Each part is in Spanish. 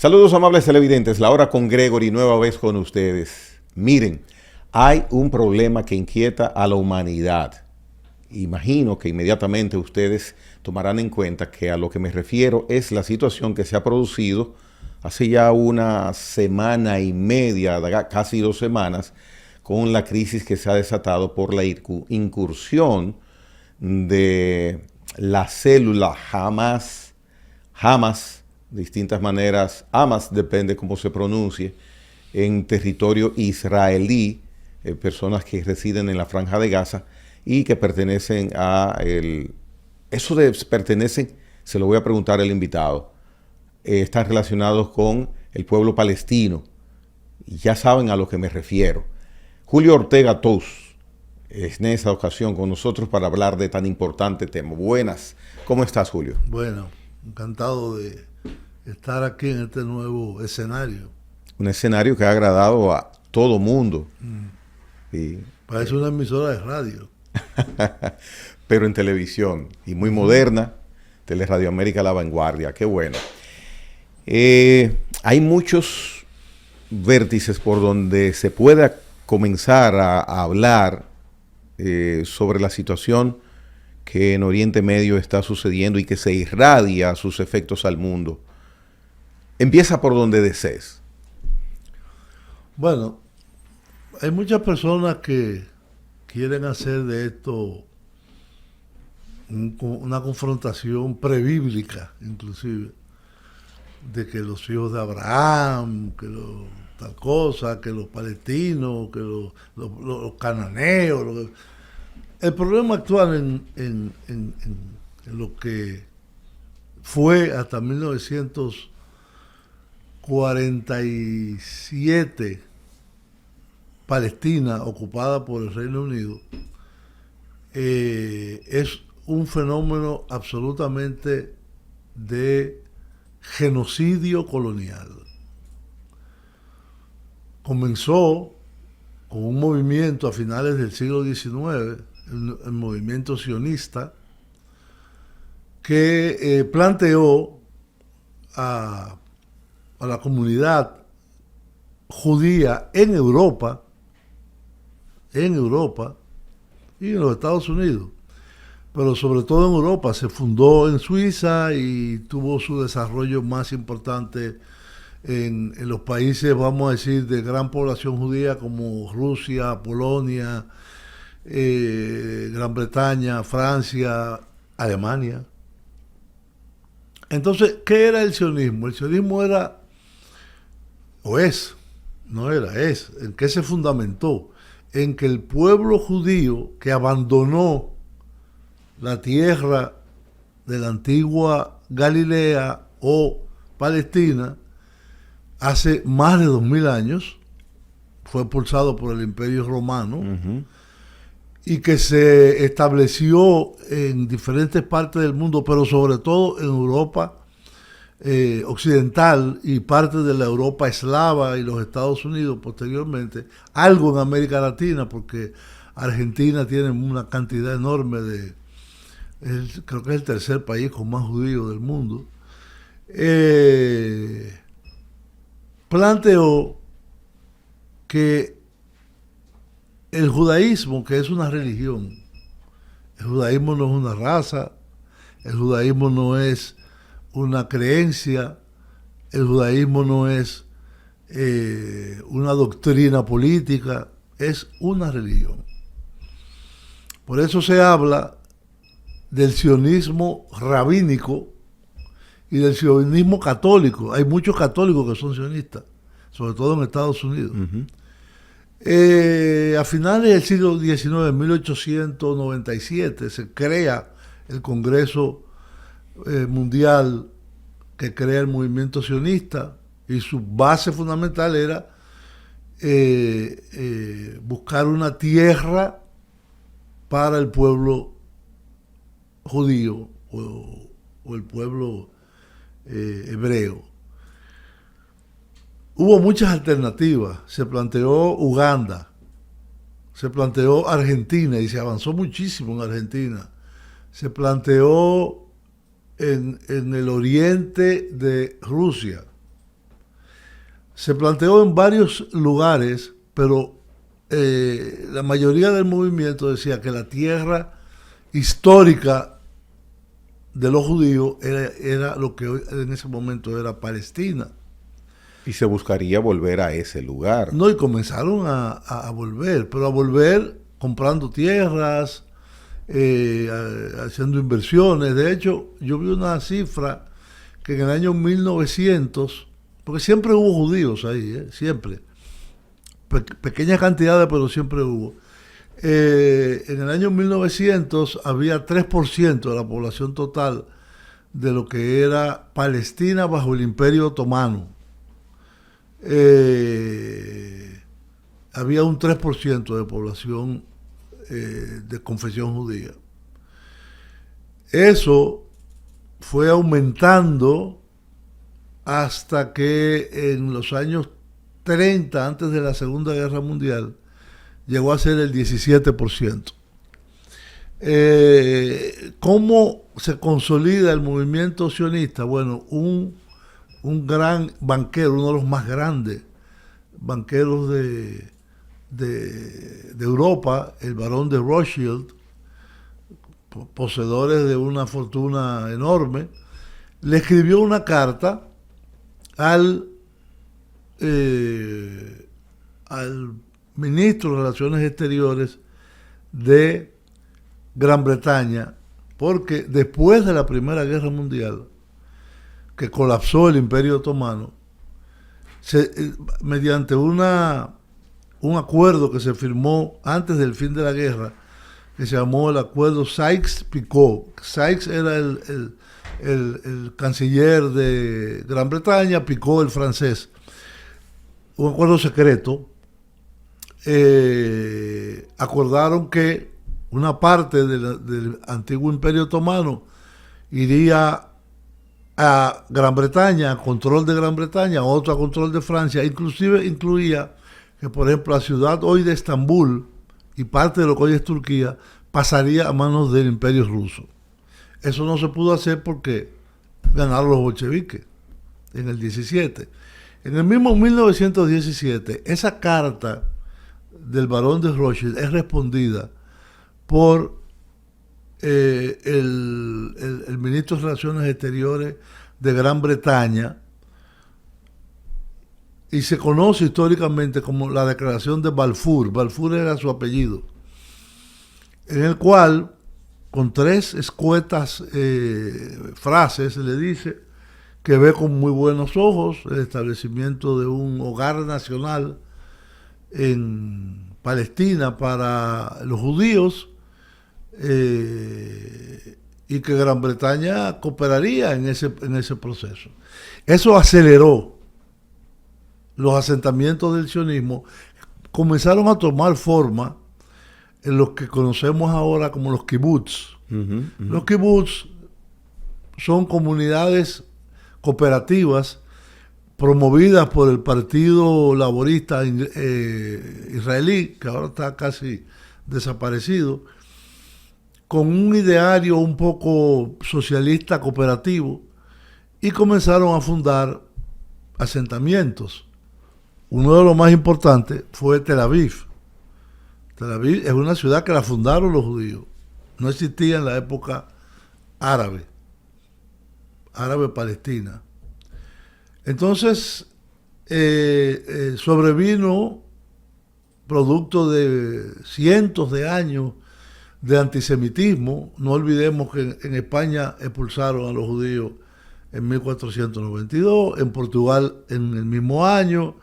Saludos amables televidentes, la hora con Gregory, nueva vez con ustedes. Miren, hay un problema que inquieta a la humanidad. Imagino que inmediatamente ustedes tomarán en cuenta que a lo que me refiero es la situación que se ha producido hace ya una semana y media, casi 2 semanas, con la crisis que se ha desatado por la incursión de la célula Hamas, de distintas maneras, Hamas depende cómo se pronuncie, en territorio israelí, personas que residen en la Franja de Gaza y que pertenecen eso de pertenecen, se lo voy a preguntar al invitado, están relacionados con el pueblo palestino, y ya saben a lo que me refiero. Julio Ortega Tous es en esta ocasión con nosotros para hablar de tan importante tema. Buenas, ¿cómo estás, Julio? Bueno, encantado de estar aquí en este nuevo escenario. Un escenario que ha agradado a todo mundo. Y, Parece una emisora de radio. pero en televisión y muy moderna, Teleradio América La Vanguardia, qué bueno. Hay muchos vértices por donde se pueda comenzar a hablar sobre la situación que en Oriente Medio está sucediendo y que se irradia sus efectos al mundo. Empieza por donde desees. Bueno, hay muchas personas que quieren hacer de esto una confrontación prebíblica, inclusive, de que los hijos de Abraham, que tal cosa, que los palestinos, que los cananeos. El problema actual en lo que fue hasta 1947 Palestina ocupada por el Reino Unido, es un fenómeno absolutamente de genocidio colonial. Comenzó con un movimiento a finales del siglo XIX, el movimiento sionista, que planteó a la comunidad judía en Europa y en los Estados Unidos, pero sobre todo en Europa. Se fundó en Suiza y tuvo su desarrollo más importante en los países, vamos a decir, de gran población judía como Rusia, Polonia, Gran Bretaña, Francia, Alemania. Entonces, ¿qué era el sionismo? El sionismo era, o es, no era, es, ¿en qué se fundamentó? En que el pueblo judío que abandonó la tierra de la antigua Galilea o Palestina hace más de 2000 años, fue expulsado por el Imperio Romano, y que se estableció en diferentes partes del mundo, pero sobre todo en Europa occidental y parte de la Europa eslava y los Estados Unidos posteriormente, algo en América Latina, porque Argentina tiene una cantidad enorme creo que es el tercer país con más judíos del mundo. Planteó que el judaísmo, que es una religión, el judaísmo no es una raza, el judaísmo no es una creencia, el judaísmo no es una doctrina política, es una religión. Por eso se habla del sionismo rabínico y del sionismo católico. Hay muchos católicos que son sionistas, sobre todo en Estados Unidos. A finales del siglo XIX, en 1897, se crea el Congreso Mundial que crea el movimiento sionista, y su base fundamental era buscar una tierra para el pueblo judío o el pueblo hebreo. Hubo muchas alternativas. Se planteó Uganda, se planteó Argentina y se avanzó muchísimo en Argentina. Se planteó en el oriente de Rusia, se planteó en varios lugares, pero la mayoría del movimiento decía que la tierra histórica de los judíos era lo que en ese momento era Palestina. Y se buscaría volver a ese lugar. No, y comenzaron a volver, pero a volver comprando tierras, haciendo inversiones. De hecho, yo vi una cifra que en el año 1900, porque siempre hubo judíos ahí, siempre, pequeñas cantidades, pero siempre hubo. En el año 1900 había 3% de la población total de lo que era Palestina bajo el Imperio Otomano. Había un 3% de población de confesión judía. Eso fue aumentando hasta que en los años 30, antes de la Segunda Guerra Mundial, llegó a ser el 17%. ¿Cómo se consolida el movimiento sionista? Bueno, un gran banquero, uno de los más grandes banqueros de Europa, el barón de Rothschild, poseedores de una fortuna enorme, le escribió una carta al ministro de Relaciones Exteriores de Gran Bretaña, porque después de la Primera Guerra Mundial, que colapsó el Imperio Otomano, mediante un acuerdo que se firmó antes del fin de la guerra, que se llamó el acuerdo Sykes-Picot. Sykes era el canciller de Gran Bretaña, Picot el francés. Un acuerdo secreto. Acordaron que una parte del antiguo Imperio Otomano iría a Gran Bretaña, a control de Gran Bretaña, otro a control de Francia. Inclusive incluía que, por ejemplo, la ciudad hoy de Estambul y parte de lo que hoy es Turquía pasaría a manos del Imperio Ruso. Eso no se pudo hacer porque ganaron los bolcheviques en el 17. En el mismo 1917, esa carta del barón de Rothschild es respondida por el ministro de Relaciones Exteriores de Gran Bretaña, y se conoce históricamente como la Declaración de Balfour. Balfour era su apellido, en el cual, con 3 escuetas frases, le dice que ve con muy buenos ojos el establecimiento de un hogar nacional en Palestina para los judíos, y que Gran Bretaña cooperaría en ese proceso. Eso aceleró los asentamientos del sionismo, comenzaron a tomar forma en los que conocemos ahora como los kibutz. Los kibutz son comunidades cooperativas promovidas por el Partido Laborista israelí, que ahora está casi desaparecido, con un ideario un poco socialista cooperativo, y comenzaron a fundar asentamientos. Uno de los más importantes fue Tel Aviv. Tel Aviv es una ciudad que la fundaron los judíos. No existía en la época árabe-palestina. Entonces, sobrevino, producto de cientos de años de antisemitismo. No olvidemos que en España expulsaron a los judíos en 1492, en Portugal en el mismo año,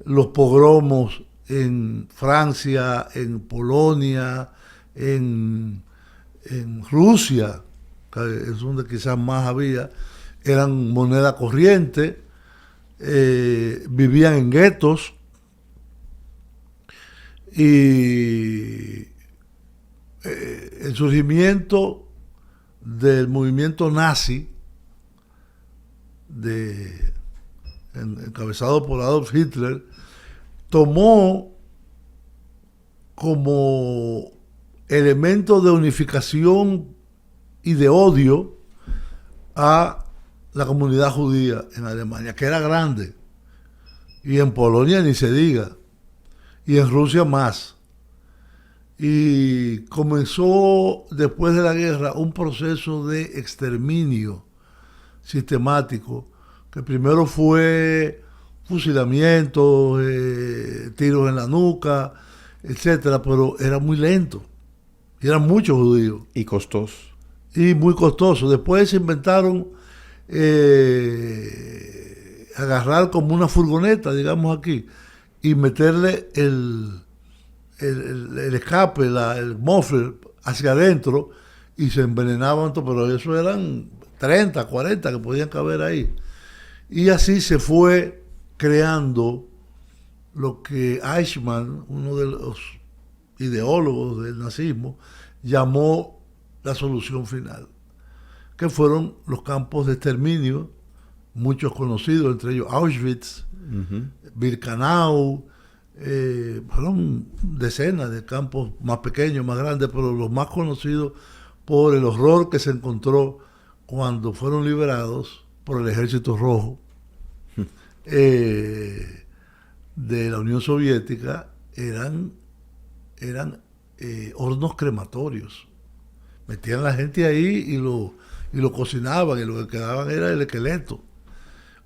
los pogromos en Francia, en Polonia, en Rusia, que es donde quizás más había, eran moneda corriente, vivían en guetos, y el surgimiento del movimiento nazi, encabezado por Adolf Hitler, tomó como elemento de unificación y de odio a la comunidad judía en Alemania, que era grande. y en Polonia ni se diga, y en Rusia más. Y comenzó después de la guerra un proceso de exterminio sistemático, que primero fue fusilamientos, tiros en la nuca, etcétera, pero era muy lento. Y eran muchos judíos. Y costoso. Y muy costoso. Después se inventaron agarrar como una furgoneta, digamos aquí, y meterle el escape, el muffler hacia adentro, y se envenenaban todo, pero eso eran 30, 40 que podían caber ahí. Y así se fue creando lo que Eichmann, uno de los ideólogos del nazismo, llamó la solución final, que fueron los campos de exterminio, muchos conocidos, entre ellos Auschwitz, Birkenau, fueron decenas de campos más pequeños, más grandes, pero los más conocidos por el horror que se encontró cuando fueron liberados por el Ejército Rojo de la Unión Soviética. Eran hornos crematorios. Metían a la gente ahí y lo cocinaban, y lo que quedaban era el esqueleto.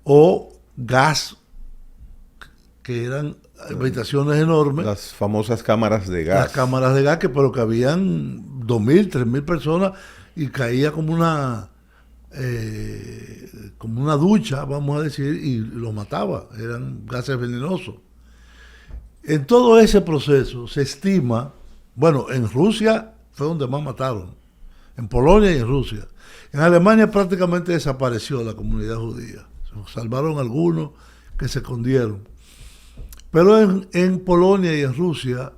O gas, que eran habitaciones enormes. Las famosas cámaras de gas. Las cámaras de gas, pero que habían 2.000, 3.000 personas, y caía como una ducha, vamos a decir, y los mataba. Eran gases venenosos. En todo ese proceso se estima, bueno, en Rusia fue donde más mataron, en Polonia y en Rusia. En Alemania prácticamente desapareció la comunidad judía. Se salvaron algunos que se escondieron. Pero en Polonia y en Rusia,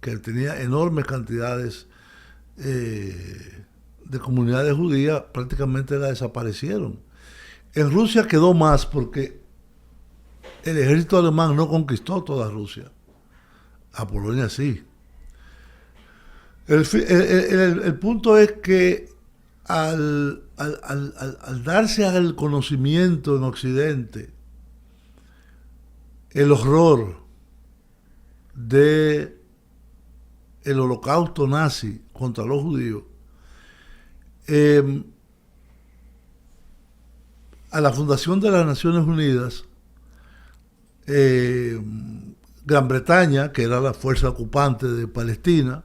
que tenía enormes cantidades de comunidades judías, prácticamente la desaparecieron. En Rusia quedó más porque el ejército alemán no conquistó toda Rusia. A Polonia sí. El punto es que al darse al conocimiento en Occidente el horror de el holocausto nazi contra los judíos, a la fundación de las Naciones Unidas, Gran Bretaña, que era la fuerza ocupante de Palestina,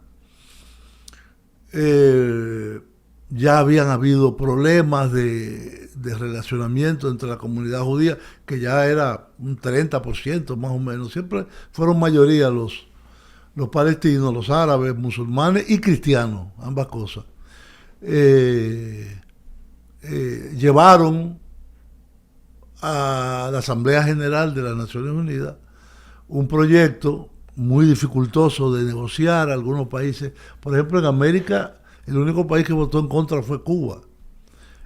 ya habían habido problemas de relacionamiento entre la comunidad judía, que ya era un 30% más o menos. Siempre fueron mayoría los palestinos, los árabes, musulmanes y cristianos, ambas cosas. Llevaron a la Asamblea General de las Naciones Unidas un proyecto muy dificultoso de negociar. Algunos países, por ejemplo en América, el único país que votó en contra fue Cuba,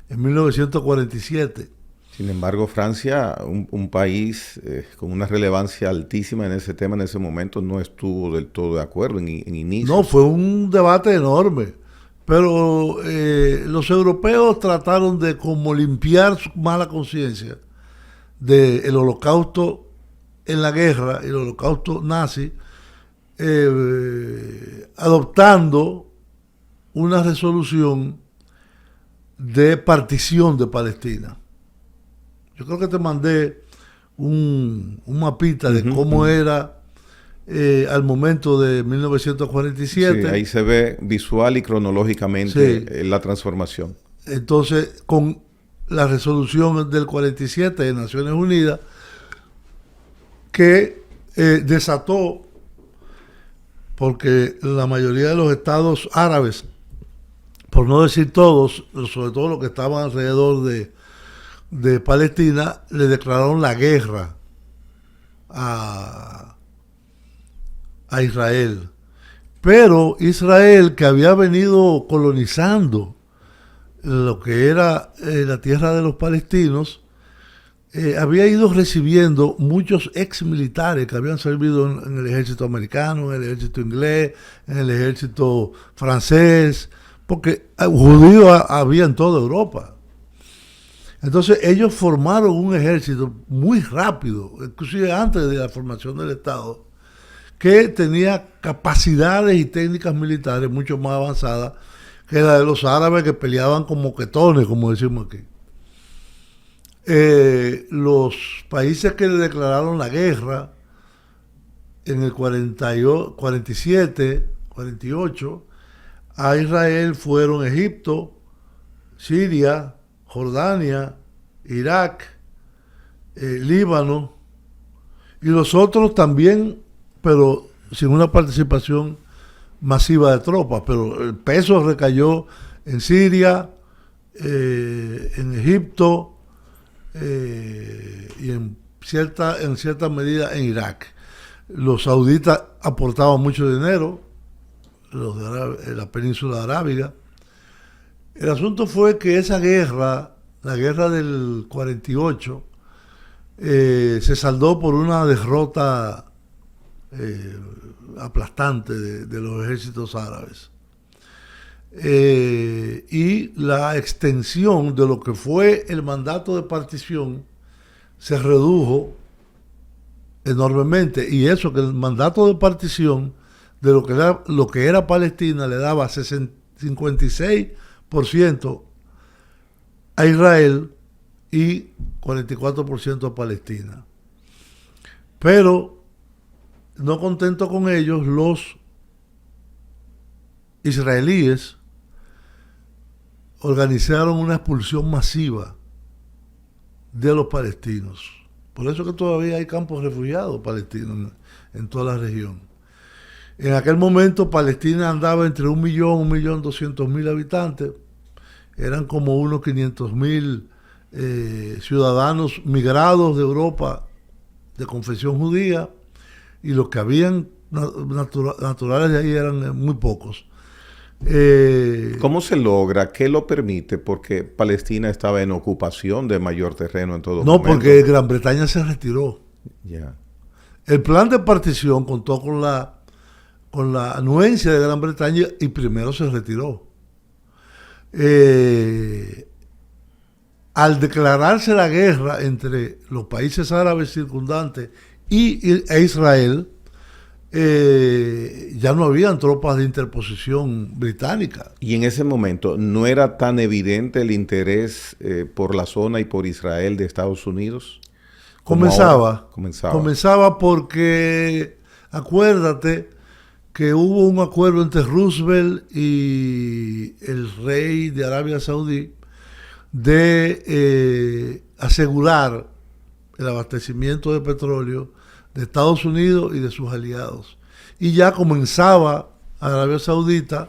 en 1947. Sin embargo, Francia, un país con una relevancia altísima en ese tema, en ese momento, no estuvo del todo de acuerdo en inicio. No, fue un debate enorme. Pero los europeos trataron de como limpiar su mala conciencia del holocausto en la guerra, el holocausto nazi, adoptando una resolución de partición de Palestina. Yo creo que te mandé un mapita de cómo era al momento de 1947. Sí, ahí se ve visual y cronológicamente la transformación. Entonces, con la resolución del 47 de Naciones Unidas, que desató, porque la mayoría de los estados árabes, por no decir todos, sobre todo los que estaban alrededor de Palestina, le declararon la guerra a Israel. Pero Israel, que había venido colonizando lo que era la tierra de los palestinos, había ido recibiendo muchos ex militares que habían servido en el ejército americano, en el ejército inglés, en el ejército francés, porque judíos había en toda Europa. Entonces ellos formaron un ejército muy rápido, inclusive antes de la formación del Estado, que tenía capacidades y técnicas militares mucho más avanzadas que la de los árabes, que peleaban con moquetones, como decimos aquí. Los países que le declararon la guerra en el 47, 48, a Israel fueron Egipto, Siria, Jordania, Irak, Líbano, y los otros también, pero sin una participación masiva de tropas, pero el peso recayó en Siria, en Egipto, y en cierta medida en Irak. Los sauditas aportaban mucho dinero, los de la península arábiga. El asunto fue que esa guerra, la guerra del 48, se saldó por una derrota aplastante de los ejércitos árabes. Y la extensión de lo que fue el mandato de partición se redujo enormemente, y eso que el mandato de partición de lo que era Palestina le daba 56% a Israel y 44% a Palestina. Pero no contento con ellos, los israelíes organizaron una expulsión masiva de los palestinos. Por eso que todavía hay campos refugiados palestinos en toda la región. En aquel momento Palestina andaba entre 1.200.000 habitantes. Eran como unos 500.000 ciudadanos migrados de Europa de confesión judía, y los que habían naturales de ahí eran muy pocos. ¿Cómo se logra? ¿Qué lo permite? Porque Palestina estaba en ocupación de mayor terreno en todo momento. No, porque Gran Bretaña se retiró. Yeah. El plan de partición contó con la anuencia de Gran Bretaña y primero se retiró. Al declararse la guerra entre los países árabes circundantes e Israel, ya no habían tropas de interposición británica. Y en ese momento, ¿no era tan evidente el interés por la zona y por Israel de Estados Unidos? Comenzaba porque, acuérdate que hubo un acuerdo entre Roosevelt y el rey de Arabia Saudí de asegurar el abastecimiento de petróleo de Estados Unidos y de sus aliados. Y ya comenzaba Arabia Saudita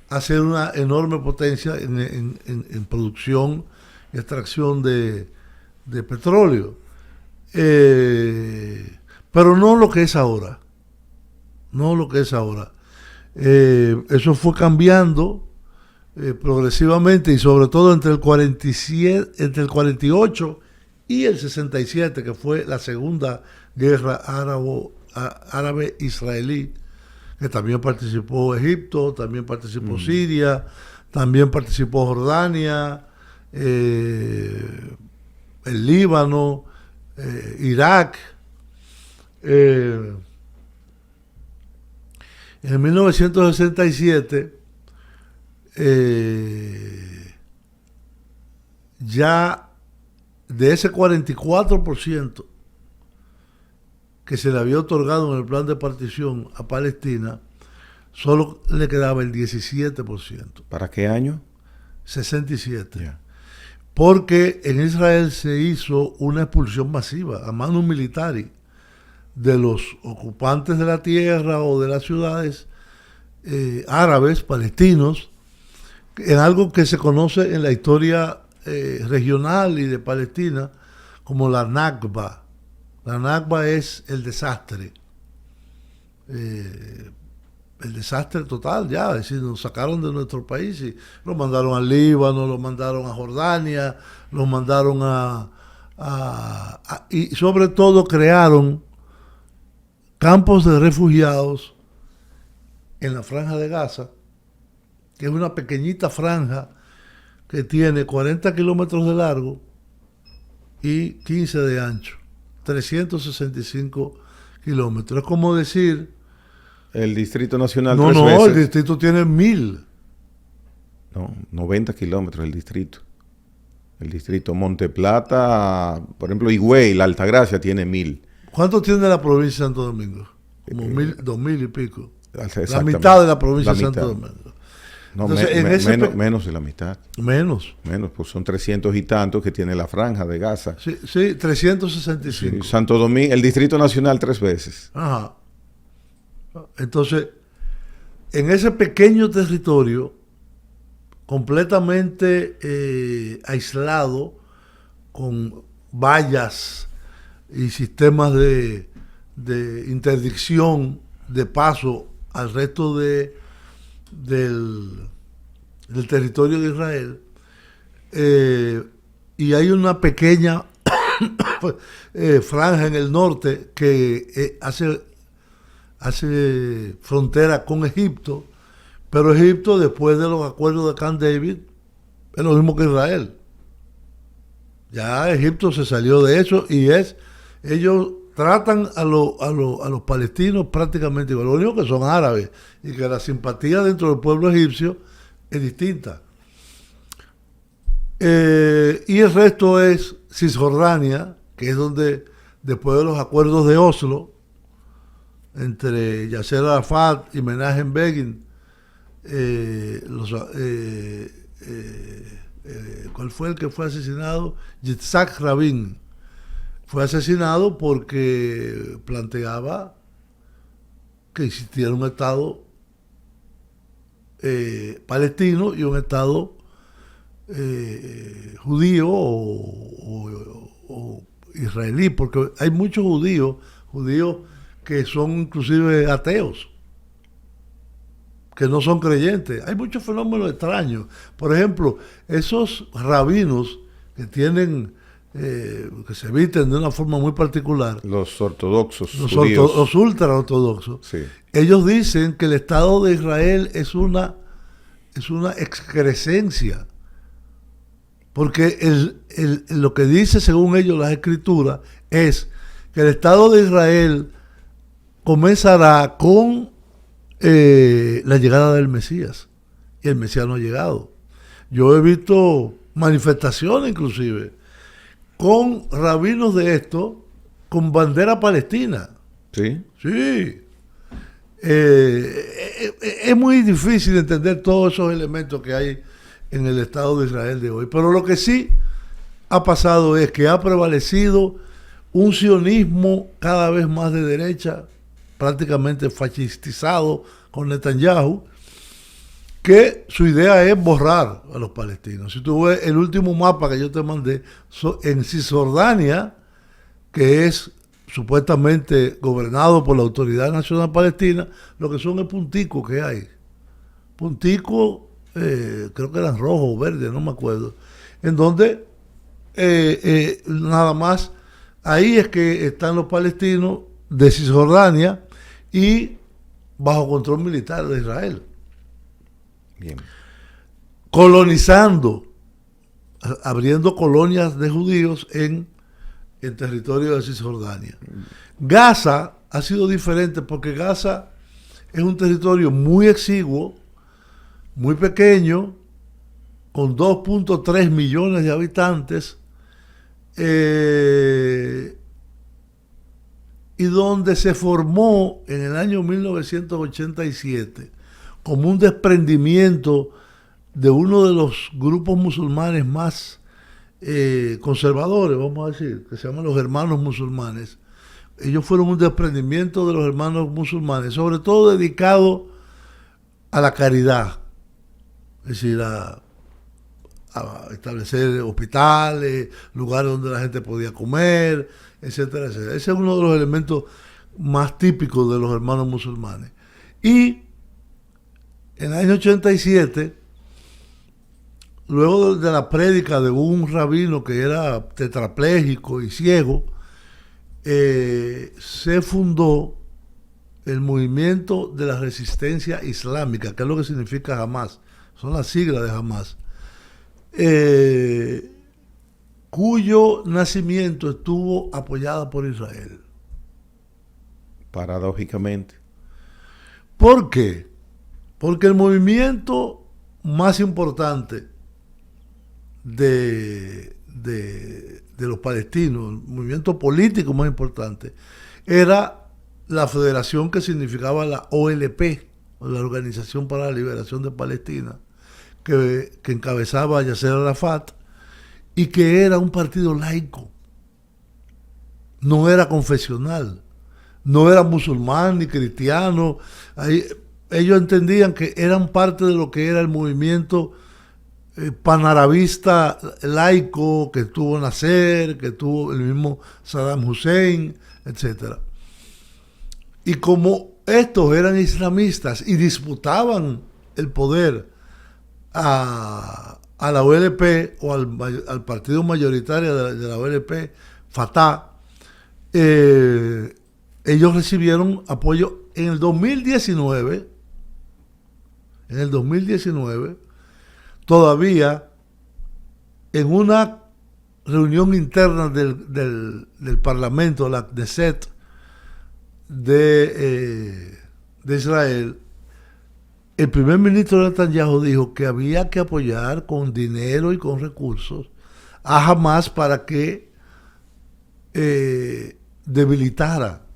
a ser una enorme potencia en producción y extracción de petróleo. Pero no lo que es ahora. No lo que es ahora. Eso fue cambiando progresivamente, y sobre todo entre el 48 y el 67, que fue la segunda guerra árabe-israelí, que también participó Egipto, también participó Siria, también participó Jordania, el Líbano, Irak. En 1967 ya de ese 44% que se le había otorgado en el plan de partición a Palestina, solo le quedaba el 17%. ¿Para qué año? 67. Yeah. Porque en Israel se hizo una expulsión masiva, a mano militar, de los ocupantes de la tierra o de las ciudades árabes, palestinos, en algo que se conoce en la historia regional y de Palestina como la Nakba. La Nakba es el desastre. El desastre total, ya, es decir, nos sacaron de nuestro país y lo mandaron al Líbano, lo mandaron a Jordania, lo mandaron y sobre todo crearon campos de refugiados en la Franja de Gaza, que es una pequeñita franja que tiene 40 kilómetros de largo y 15 de ancho. 365 kilómetros. Es como decir... El Distrito Nacional No, tres no, veces. el distrito tiene 1000. No, 90 kilómetros el distrito. El distrito Monte Plata, por ejemplo, Higüey, La Altagracia tiene 1000. ¿Cuánto tiene la provincia de Santo Domingo? Como 2000 y pico. La mitad de la provincia de Santo Domingo. No, Entonces, menos de la mitad. Menos, pues son 300 y tantos que tiene la franja de Gaza. Sí, 365. Sí, Santo Domingo, el Distrito Nacional 3 veces. Ajá. Entonces, en ese pequeño territorio, completamente aislado, con vallas y sistemas de interdicción de paso al resto del territorio de Israel, y hay una pequeña franja en el norte que hace frontera con Egipto, pero Egipto, después de los acuerdos de Camp David, es lo mismo que Israel. Ya Egipto se salió de eso y ellos tratan a los palestinos prácticamente igual. Lo único que son árabes y que la simpatía dentro del pueblo egipcio es distinta. Y el resto es Cisjordania, que es donde, después de los acuerdos de Oslo, entre Yasser Arafat y Menachem Begin, ¿cuál fue el que fue asesinado? Yitzhak Rabin. Fue asesinado porque planteaba que existiera un Estado palestino y un Estado judío o israelí, porque hay muchos judíos que son inclusive ateos, que no son creyentes. Hay muchos fenómenos extraños. Por ejemplo, esos rabinos que tienen, que se visten de una forma muy particular, los ortodoxos, los ultra ortodoxos, sí. Ellos dicen que el Estado de Israel es una excrescencia, porque lo que dice según ellos las escrituras es que el Estado de Israel comenzará con la llegada del Mesías, y el Mesías no ha llegado. Yo he visto manifestaciones inclusive con rabinos de esto con bandera palestina. Sí. Sí. Es muy difícil entender todos esos elementos que hay en el Estado de Israel de hoy, pero lo que sí ha pasado es que ha prevalecido un sionismo cada vez más de derecha, prácticamente fascistizado con Netanyahu, que su idea es borrar a los palestinos. Si tú ves el último mapa que yo te mandé, en Cisjordania, que es supuestamente gobernado por la Autoridad Nacional Palestina, lo que son es punticos que hay. Punticos, creo que eran rojos o verdes, no me acuerdo, en donde nada más ahí es que están los palestinos de Cisjordania y bajo control militar de Israel. Bien. Colonizando, abriendo colonias de judíos en territorio de Cisjordania. Gaza ha sido diferente porque Gaza es un territorio muy exiguo, muy pequeño, con 2.3 millones de habitantes, y donde se formó en el año 1987 como un desprendimiento de uno de los grupos musulmanes más conservadores, vamos a decir, que se llaman los Hermanos Musulmanes. Ellos fueron un desprendimiento de los Hermanos Musulmanes, sobre todo dedicado a la caridad, es decir, a establecer hospitales, lugares donde la gente podía comer, etcétera, etcétera. Ese es uno de los elementos más típicos de los Hermanos Musulmanes. Y en el año 87, luego de la prédica de un rabino que era tetrapléjico y ciego, se fundó el movimiento de la resistencia islámica, que es lo que significa Hamas, son las siglas de Hamas, cuyo nacimiento estuvo apoyada por Israel. Paradójicamente. ¿Por qué? Porque el movimiento más importante de los palestinos, el movimiento político más importante, era la federación que significaba la OLP, la Organización para la Liberación de Palestina, que encabezaba a Yasser Arafat, y que era un partido laico, no era confesional, no era musulmán ni cristiano. Ellos entendían que eran parte de lo que era el movimiento panarabista laico que tuvo Nasser, que tuvo el mismo Saddam Hussein, etc. Y como estos eran islamistas y disputaban el poder a la OLP o al partido mayoritario de la OLP, Fatah, ellos recibieron apoyo en el 2019. En el 2019, todavía en una reunión interna del Parlamento, la Knesset de Israel, el primer ministro Netanyahu dijo que había que apoyar con dinero y con recursos a Hamas para que debilitara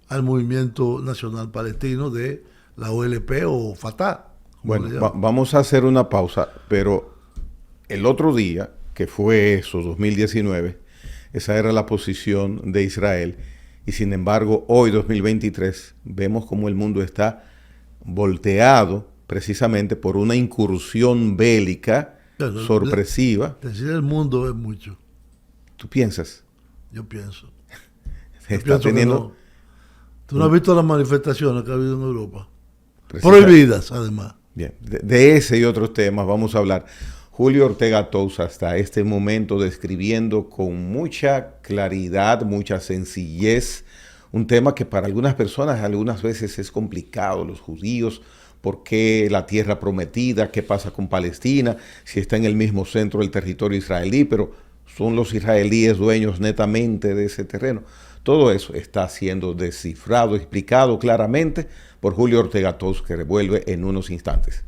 al movimiento nacional palestino de la OLP o Fatah. Bueno, vamos a hacer una pausa, pero el otro día, que fue eso, 2019, esa era la posición de Israel, y sin embargo, hoy, 2023, vemos cómo el mundo está volteado precisamente por una incursión bélica sorpresiva. Decir el mundo es mucho. ¿Tú piensas? Yo pienso. Está teniendo... ¿Tú no has visto las manifestaciones que ha habido en Europa? Prohibidas, además. Bien, de ese y otros temas vamos a hablar. Julio Ortega Tous, hasta este momento describiendo con mucha claridad, mucha sencillez, un tema que para algunas personas algunas veces es complicado, los judíos, ¿por qué la tierra prometida? ¿Qué pasa con Palestina? Si está en el mismo centro del territorio israelí, pero son los israelíes dueños netamente de ese terreno. Todo eso está siendo descifrado, explicado claramente por Julio Ortega Tous, que revuelve en unos instantes.